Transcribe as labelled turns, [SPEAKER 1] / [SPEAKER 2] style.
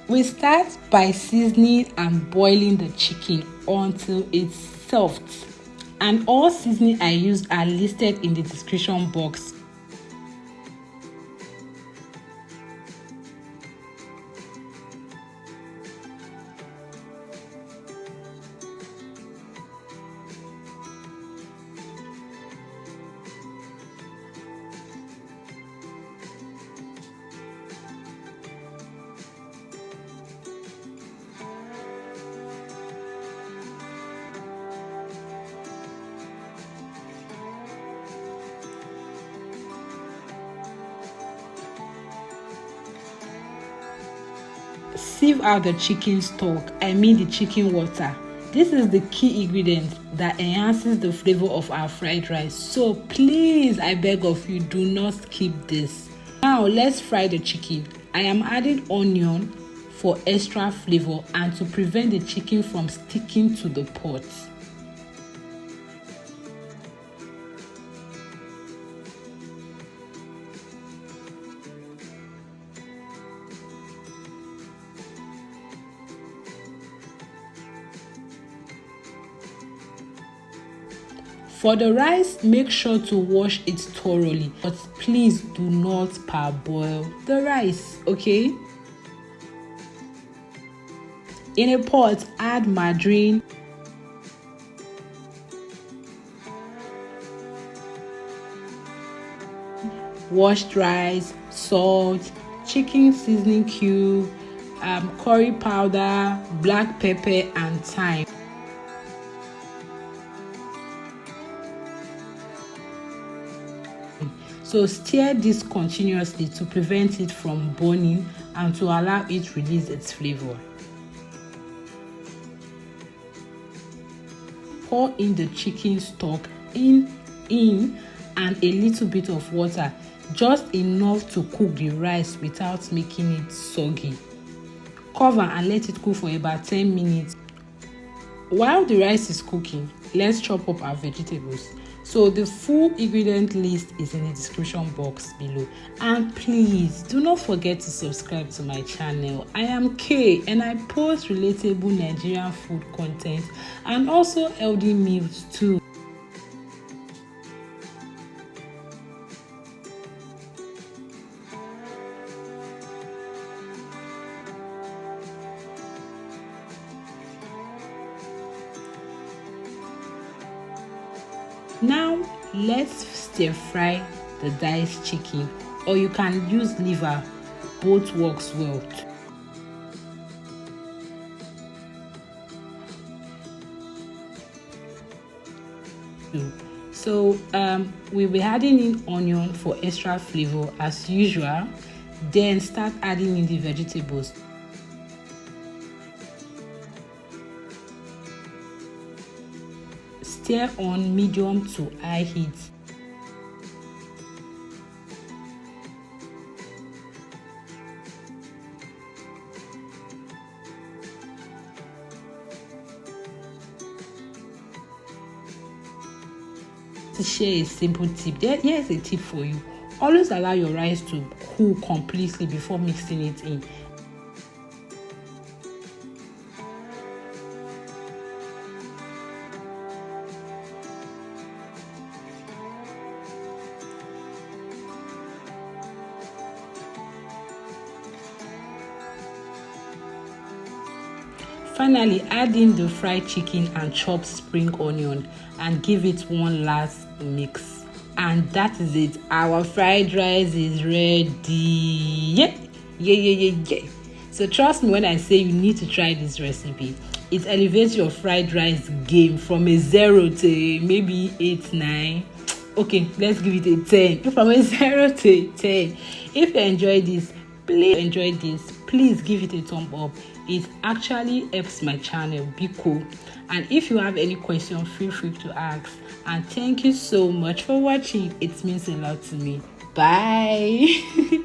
[SPEAKER 1] We start by seasoning and boiling the chicken until it's soft. And all seasoning I used are listed in the description box. Sieve out the chicken stock, the chicken water. This is the key ingredient that enhances the flavor of our fried rice. So please, I beg of you, do not skip this. Now let's fry the chicken. I am adding onion for extra flavor and to prevent the chicken from sticking to the pot. For the rice, make sure to wash it thoroughly, but please do not parboil the rice, okay? In a pot, add margarine, washed rice, salt, chicken seasoning cube, curry powder, black pepper, and thyme. So stir this continuously to prevent it from burning and to allow it to release its flavor. Pour in the chicken stock in and a little bit of water, just enough to cook the rice without making it soggy. Cover and let it cook for about 10 minutes. While the rice is cooking, let's chop up our vegetables. So the full ingredient list is in the description box below. And please do not forget to subscribe to my channel. I am Kay and I post relatable Nigerian food content and also healthy meals too. Now let's stir fry the diced chicken, or you can use liver, both works well. So we'll be adding in onion for extra flavor as usual, then start adding in the vegetables. Stir on medium to high heat. To share a simple tip, here's a tip for you. Always allow your rice to cool completely before mixing it in. Finally, add in the fried chicken and chopped spring onion and give it one last mix. And that is it. Our fried rice is ready. Yeah. So trust me when I say you need to try this recipe. It elevates your fried rice game from a 0 to maybe 8, 9. Okay, let's give it a 10. From a 0 to 10. If you enjoyed this, please give it a thumb up. It actually helps my channel be cool. And if you have any question, feel free to ask. And thank you so much for watching. It means a lot to me. Bye.